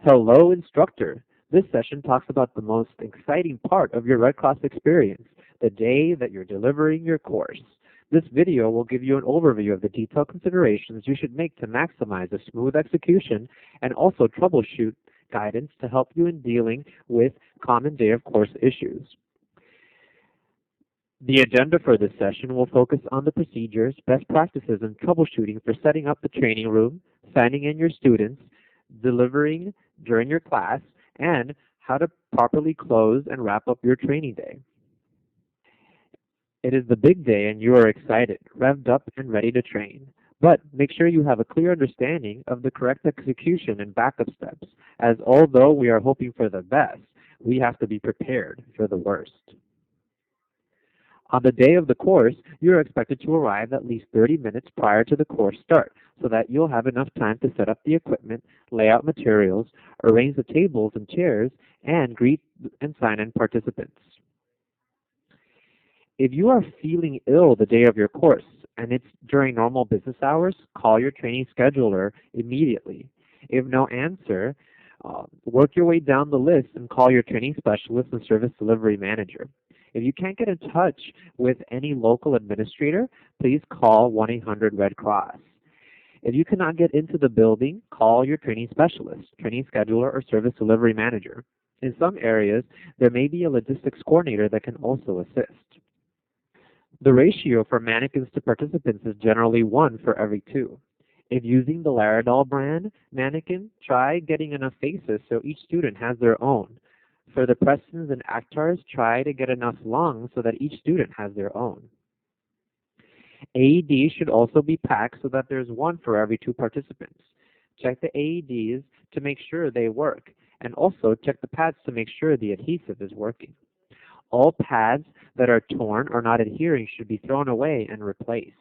Hello, instructor. This session talks about the most exciting part of your Red Cross experience, the day that you're delivering your course. This video will give you an overview of the detailed considerations you should make to maximize a smooth execution and also troubleshoot guidance to help you in dealing with common day of course issues. The agenda for this session will focus on the procedures, best practices, and troubleshooting for setting up the training room, signing in your students, delivering during your class, and how to properly close and wrap up your training day. It is the big day and you are excited, revved up, and ready to train. But make sure you have a clear understanding of the correct execution and backup steps, as although we are hoping for the best, we have to be prepared for the worst. On the day of the course, you are expected to arrive at least 30 minutes prior to the course start so that you'll have enough time to set up the equipment, lay out materials, arrange the tables and chairs, and greet and sign in participants. If you are feeling ill the day of your course and it's during normal business hours, call your training scheduler immediately. If no answer, work your way down the list and call your training specialist and service delivery manager. If you can't get in touch with any local administrator, please call 1-800-RED-CROSS. If you cannot get into the building, call your training specialist, training scheduler, or service delivery manager. In some areas, there may be a logistics coordinator that can also assist. The ratio for Manikins to participants is generally 1 for every 2. If using the Laridol brand Manikin, try getting enough faces so each student has their own. For the Prestons and Actars, try to get enough lungs so that each student has their own. AEDs should also be packed so that there's 1 for every 2 participants. Check the AEDs to make sure they work, and also check the pads to make sure the adhesive is working. All pads that are torn or not adhering should be thrown away and replaced.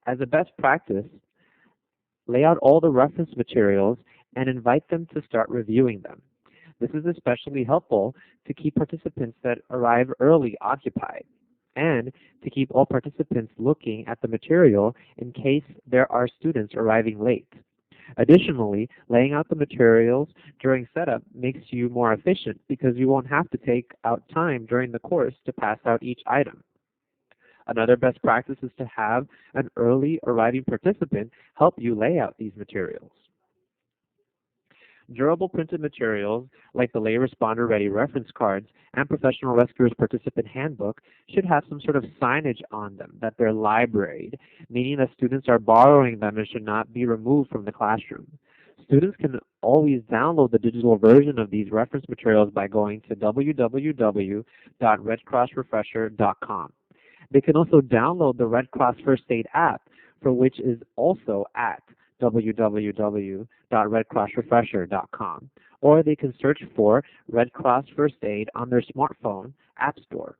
As a best practice, lay out all the reference materials and invite them to start reviewing them. This is especially helpful to keep participants that arrive early occupied and to keep all participants looking at the material in case there are students arriving late. Additionally, laying out the materials during setup makes you more efficient because you won't have to take out time during the course to pass out each item. Another best practice is to have an early arriving participant help you lay out these materials. Durable printed materials like the Lay Responder Ready reference cards and Professional Rescuers Participant Handbook should have some sort of signage on them that they're libraried, meaning that students are borrowing them and should not be removed from the classroom. Students can always download the digital version of these reference materials by going to www.redcrossrefresher.com. They can also download the Red Cross First Aid app, for which is also at www.redcrossrefresher.com, or they can search for Red Cross First Aid on their smartphone app store.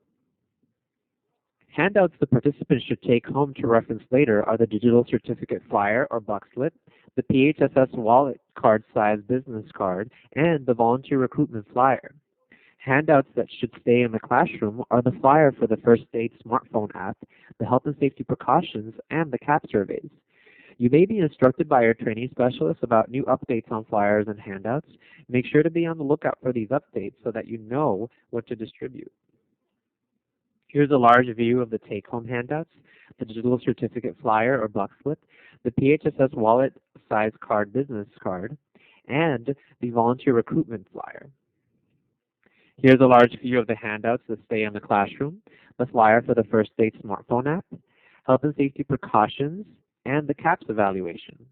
Handouts the participants should take home to reference later are the digital certificate flyer or buck slip, the PHSS wallet card size business card, and the volunteer recruitment flyer. Handouts that should stay in the classroom are the flyer for the First Aid smartphone app, the health and safety precautions, and the CAP surveys. You may be instructed by your training specialist about new updates on flyers and handouts. Make sure to be on the lookout for these updates so that you know what to distribute. Here's a large view of the take-home handouts, the digital certificate flyer or buck slip, the PHSS wallet size card business card, and the volunteer recruitment flyer. Here's a large view of the handouts that stay in the classroom, the flyer for the First Aid smartphone app, health and safety precautions, and the CAPS evaluation.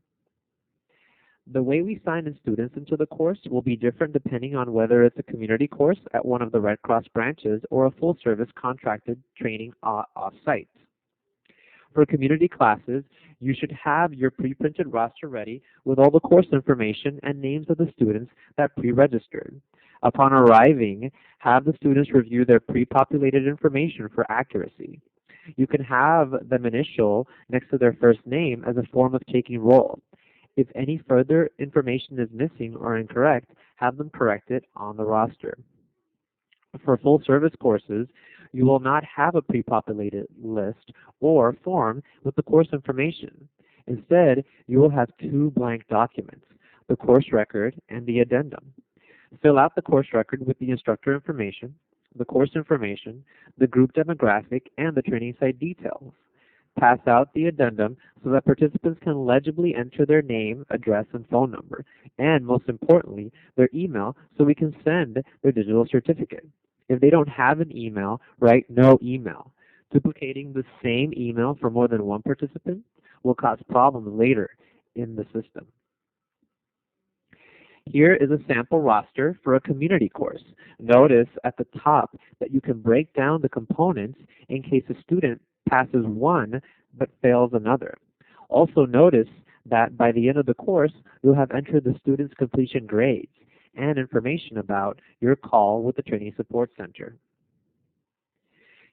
The way we sign in students into the course will be different depending on whether it's a community course at one of the Red Cross branches or a full-service contracted training off-site. For community classes, you should have your pre-printed roster ready with all the course information and names of the students that pre-registered. Upon arriving, have the students review their pre-populated information for accuracy. You can have them initial next to their first name as a form of taking roll. If any further information is missing or incorrect, have them correct it on the roster. For full service courses, you will not have a pre-populated list or form with the course information. Instead, you will have 2 blank documents. the course record, and the addendum. Fill out the course record with the instructor information, the course information, the group demographic, and the training site details. Pass out the addendum so that participants can legibly enter their name, address, and phone number, and most importantly, their email so we can send their digital certificate. If they don't have an email, write no email. Duplicating the same email for more than one participant will cause problems later in the system. Here is a sample roster for a community course. Notice at the top that you can break down the components in case a student passes one but fails another. Also notice that by the end of the course, you'll have entered the student's completion grades and information about your call with the Training Support Center.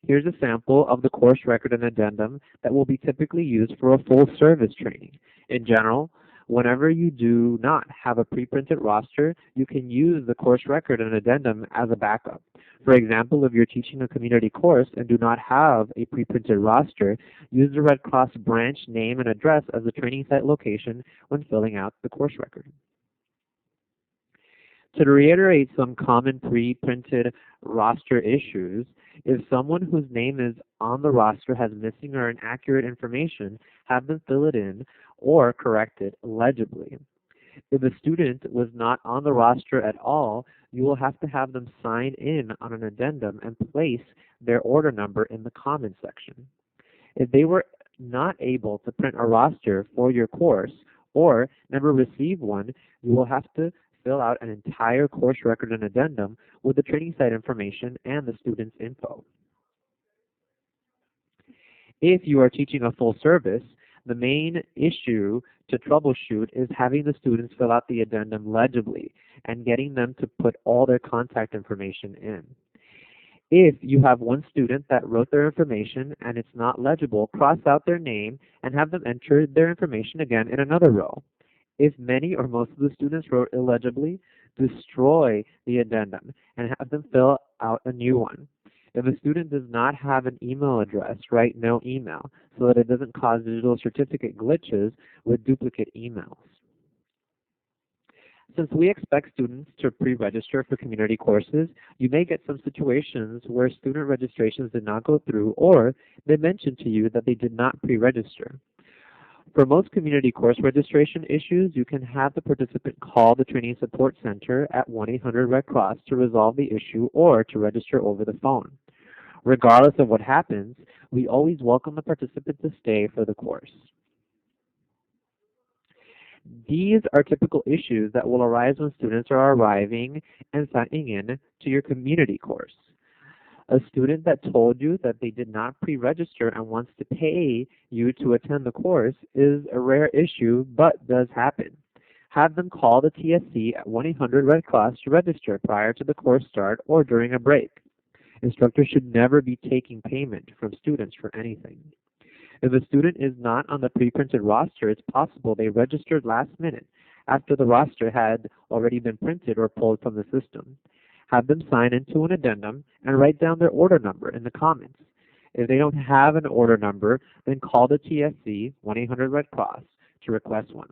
Here's a sample of the course record and addendum that will be typically used for a full service training. In general, whenever you do not have a pre-printed roster, you can use the course record and addendum as a backup. For example, if you're teaching a community course and do not have a pre-printed roster, use the Red Cross branch name and address as the training site location when filling out the course record. To reiterate some common pre-printed roster issues, if someone whose name is on the roster has missing or inaccurate information, have them fill it in or correct it legibly. If a student was not on the roster at all, you will have to have them sign in on an addendum and place their order number in the comments section. If they were not able to print a roster for your course or never received one, you will have to fill out an entire course record and addendum with the training site information and the student's info. If you are teaching a full service, the main issue to troubleshoot is having the students fill out the addendum legibly and getting them to put all their contact information in. If you have one student that wrote their information and it's not legible, cross out their name and have them enter their information again in another row. If many or most of the students wrote illegibly, destroy the addendum and have them fill out a new one. If a student does not have an email address, write no email so that it doesn't cause digital certificate glitches with duplicate emails. Since we expect students to pre-register for community courses, you may get some situations where student registrations did not go through or they mentioned to you that they did not pre-register. For most community course registration issues, you can have the participant call the Training Support Center at 1-800-RED Cross to resolve the issue or to register over the phone. Regardless of what happens, we always welcome the participant to stay for the course. These are typical issues that will arise when students are arriving and signing in to your community course. A student that told you that they did not pre-register and wants to pay you to attend the course is a rare issue, but does happen. Have them call the TSC at 1-800-RED Cross to register prior to the course start or during a break. Instructors should never be taking payment from students for anything. If a student is not on the pre-printed roster, it's possible they registered last minute after the roster had already been printed or pulled from the system. Have them sign into an addendum and write down their order number in the comments. If they don't have an order number, then call the TSC, 1-800-RED Cross, to request one.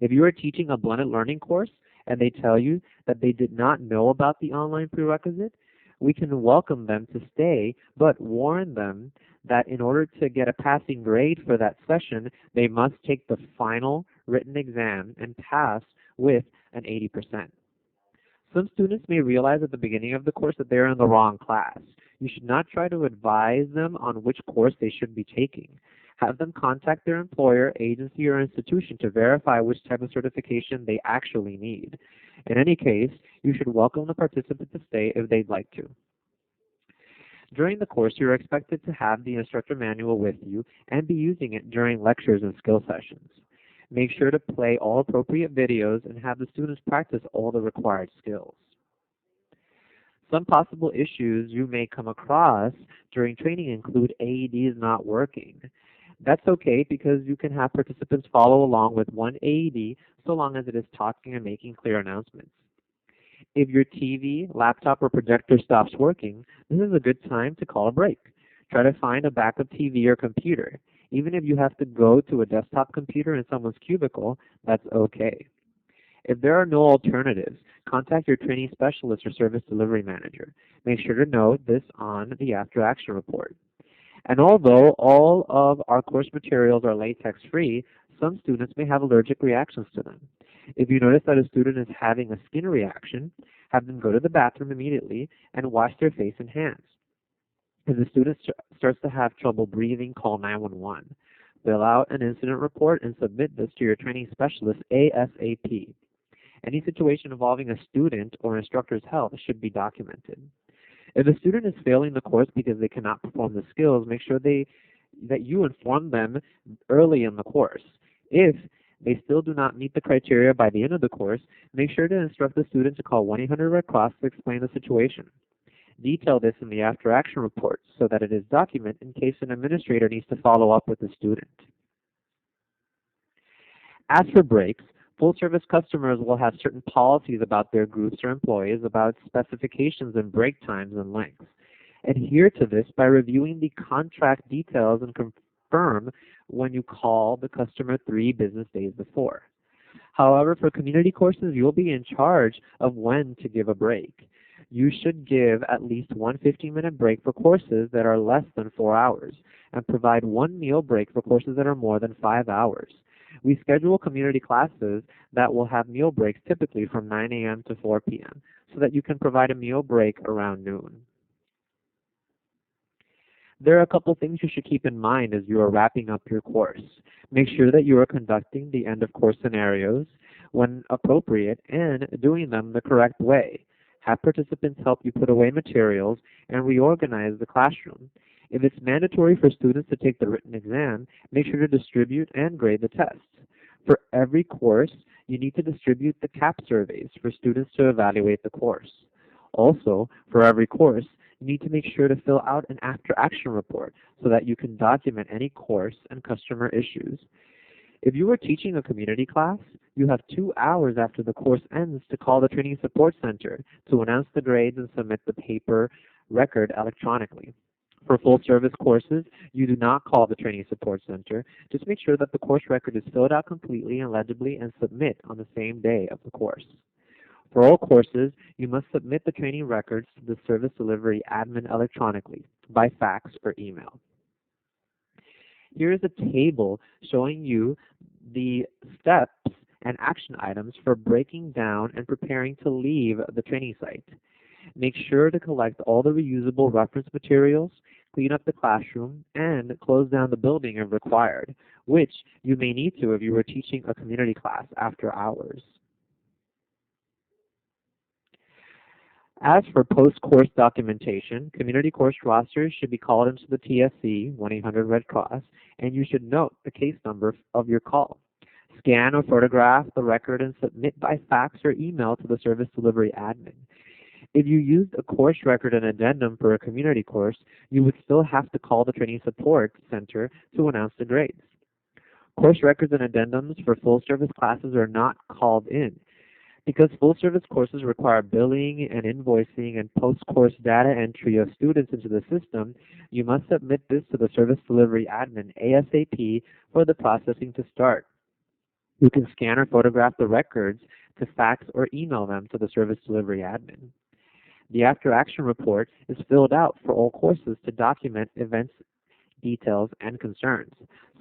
If you are teaching a blended learning course and they tell you that they did not know about the online prerequisite, we can welcome them to stay, but warn them that in order to get a passing grade for that session, they must take the final written exam and pass with an 80%. Some students may realize at the beginning of the course that they are in the wrong class. You should not try to advise them on which course they should be taking. Have them contact their employer, agency, or institution to verify which type of certification they actually need. In any case, you should welcome the participant to stay if they'd like to. During the course, you are expected to have the instructor manual with you and be using it during lectures and skill sessions. Make sure to play all appropriate videos and have the students practice all the required skills. Some possible issues you may come across during training include AEDs not working. That's okay because you can have participants follow along with one AED so long as it is talking and making clear announcements. If your TV, laptop, or projector stops working, this is a good time to call a break. Try to find a backup TV or computer. Even if you have to go to a desktop computer in someone's cubicle, that's okay. If there are no alternatives, contact your training specialist or service delivery manager. Make sure to note this on the after action report. And although all of our course materials are latex-free, some students may have allergic reactions to them. If you notice that a student is having a skin reaction, have them go to the bathroom immediately and wash their face and hands. If the student starts to have trouble breathing, call 911. Fill out an incident report and submit this to your training specialist ASAP. Any situation involving a student or instructor's health should be documented. If a student is failing the course because they cannot perform the skills, make sure that you inform them early in the course. If they still do not meet the criteria by the end of the course, make sure to instruct the student to call 1-800-RED Cross to explain the situation. Detail this in the after action report so that it is documented in case an administrator needs to follow up with the student. As for breaks, full-service customers will have certain policies about their groups or employees about specifications and break times and lengths. Adhere to this by reviewing the contract details and confirm when you call the customer 3 business days before. However, for community courses, you'll be in charge of when to give a break. You should give at least one 15-minute break for courses that are less than 4 hours, and provide one meal break for courses that are more than 5 hours. We schedule community classes that will have meal breaks typically from 9 a.m. to 4 p.m. so that you can provide a meal break around noon. There are a couple things you should keep in mind as you are wrapping up your course. Make sure that you are conducting the end of course scenarios when appropriate and doing them the correct way. Have participants help you put away materials and reorganize the classroom. If it's mandatory for students to take the written exam, make sure to distribute and grade the tests. For every course, you need to distribute the CAP surveys for students to evaluate the course. Also, for every course, you need to make sure to fill out an after-action report so that you can document any course and customer issues. If you are teaching a community class, you have 2 hours after the course ends to call the Training Support Center to announce the grades and submit the paper record electronically. For full-service courses, you do not call the Training Support Center. Just make sure that the course record is filled out completely and legibly and submit on the same day of the course. For all courses, you must submit the training records to the service delivery admin electronically, by fax or email. Here is a table showing you the steps and action items for breaking down and preparing to leave the training site. Make sure to collect all the reusable reference materials, clean up the classroom, and close down the building if required, which you may need to if you were teaching a community class after hours. As for post-course documentation, community course rosters should be called into the TSC, 1-800-RED Cross, and you should note the case number of your call. Scan or photograph the record and submit by fax or email to the service delivery admin. If you used a course record and addendum for a community course, you would still have to call the Training Support Center to announce the grades. Course records and addendums for full-service classes are not called in. Because full-service courses require billing and invoicing and post-course data entry of students into the system, you must submit this to the service delivery admin ASAP for the processing to start. You can scan or photograph the records to fax or email them to the service delivery admin. The after-action report is filled out for all courses to document events, details, and concerns.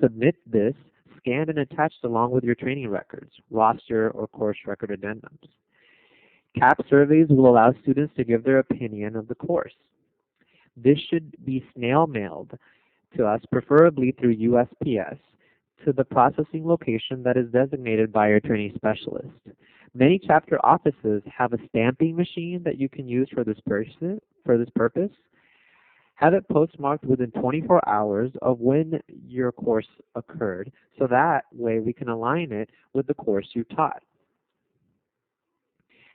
Submit this scanned and attached along with your training records, roster, or course record addendums. CAP surveys will allow students to give their opinion of the course. This should be snail-mailed to us, preferably through USPS, to the processing location that is designated by your training specialist. Many chapter offices have a stamping machine that you can use for this purpose. Have it postmarked within 24 hours of when your course occurred, so that way we can align it with the course you taught.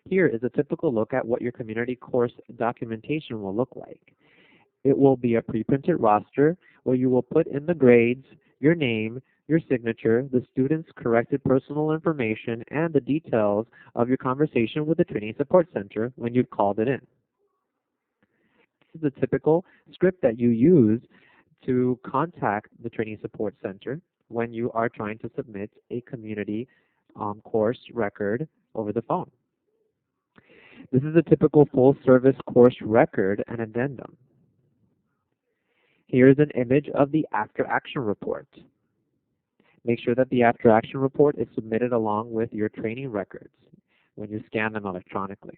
Here is a typical look at what your community course documentation will look like. It will be a pre-printed roster where you will put in the grades, your name, your signature, the student's corrected personal information, and the details of your conversation with the Training Support Center when you've called it in. This is the typical script that you use to contact the Training Support Center when you are trying to submit a community course record over the phone. This is a typical full-service course record and addendum. Here is an image of the after-action report. Make sure that the after-action report is submitted along with your training records when you scan them electronically.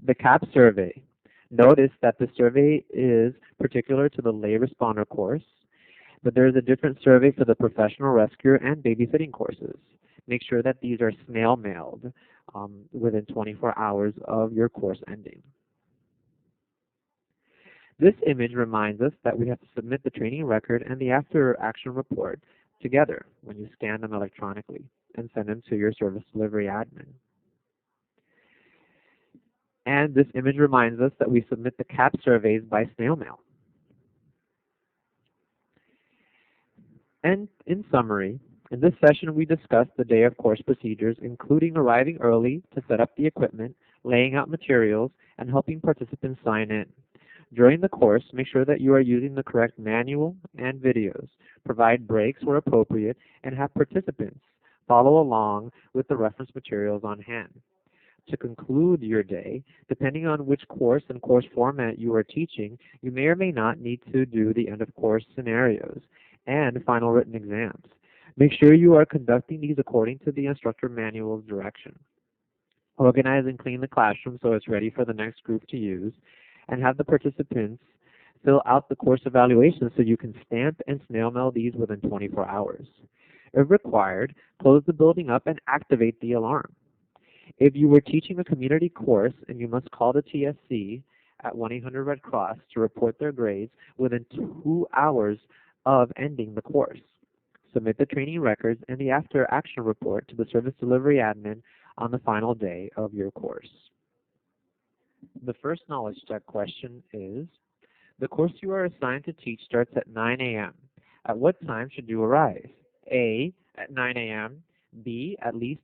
The CAP survey. Notice that the survey is particular to the lay responder course, but there is a different survey for the professional rescue and babysitting courses. Make sure that these are snail mailed within 24 hours of your course ending. This image reminds us that we have to submit the training record and the after-action report together when you scan them electronically and send them to your service delivery admin. And this image reminds us that we submit the CAP surveys by snail mail. And in summary, in this session we discussed the day of course procedures, including arriving early to set up the equipment, laying out materials, and helping participants sign in. During the course, make sure that you are using the correct manual and videos, provide breaks where appropriate, and have participants follow along with the reference materials on hand. To conclude your day, depending on which course and course format you are teaching, you may or may not need to do the end-of-course scenarios and final written exams. Make sure you are conducting these according to the instructor manual's direction. Organize and clean the classroom so it's ready for the next group to use, and have the participants fill out the course evaluation so you can stamp and snail mail these within 24 hours. If required, close the building up and activate the alarm. If you were teaching a community course and you must call the TSC at 1-800-RED Cross to report their grades within 2 hours of ending the course. Submit the training records and the after-action report to the service delivery admin on the final day of your course. The first knowledge check question is, the course you are assigned to teach starts at 9 a.m. At what time should you arrive? A, at 9 a.m., B, at least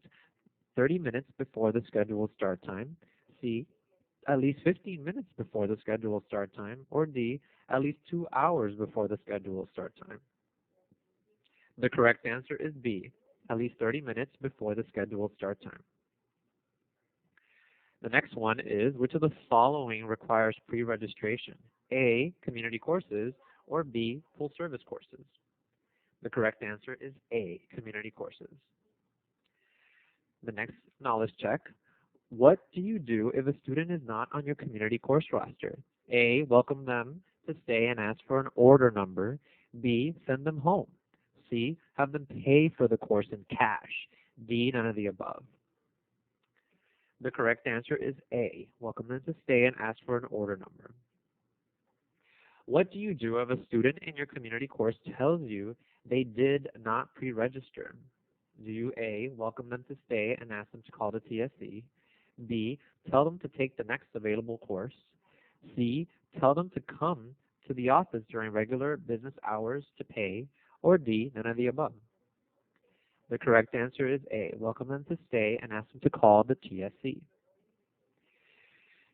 30 minutes before the scheduled start time, C, at least 15 minutes before the scheduled start time, or D, at least 2 hours before the scheduled start time. The correct answer is B, at least 30 minutes before the scheduled start time. The next one is, which of the following requires pre-registration? A, community courses, or B, full service courses? The correct answer is A, community courses. The next knowledge check, what do you do if a student is not on your community course roster? A, welcome them to stay and ask for an order number. B, send them home. C, have them pay for the course in cash. D, none of the above. The correct answer is A, welcome them to stay and ask for an order number. What do you do if a student in your community course tells you they did not pre-register? Do you A, welcome them to stay and ask them to call the TSC? B, tell them to take the next available course? C, tell them to come to the office during regular business hours to pay? Or D, none of the above? The correct answer is A, welcome them to stay and ask them to call the TSC.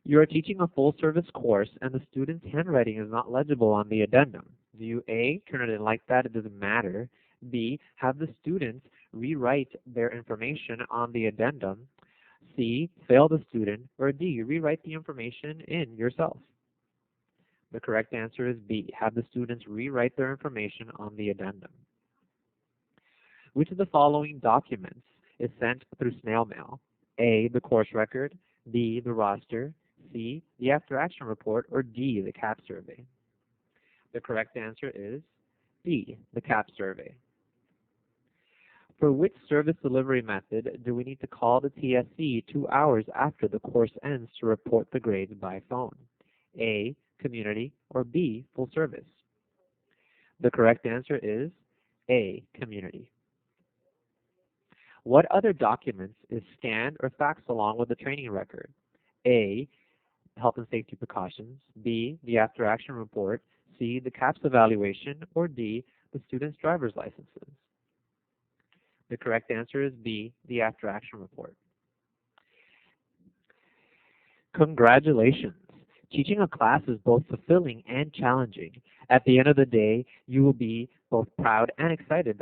You are teaching a full-service course and the student's handwriting is not legible on the addendum. Do you A, turn it in like that, it doesn't matter? B, have the students rewrite their information on the addendum? C, fail the student? Or D, rewrite the information in yourself? The correct answer is B, have the students rewrite their information on the addendum. Which of the following documents is sent through snail mail? A, the course record, B, the roster, C, the after-action report, or D, the CAP survey? The correct answer is B, the CAP survey. For which service delivery method do we need to call the TSC 2 hours after the course ends to report the grades by phone? A, community, or B, full service? The correct answer is A, community. What other documents is scanned or faxed along with the training record? A, health and safety precautions, B, the after-action report, C, the CAPS evaluation, or D, the student's driver's licenses? The correct answer is B, the after-action report. Congratulations! Teaching a class is both fulfilling and challenging. At the end of the day, you will be both proud and excited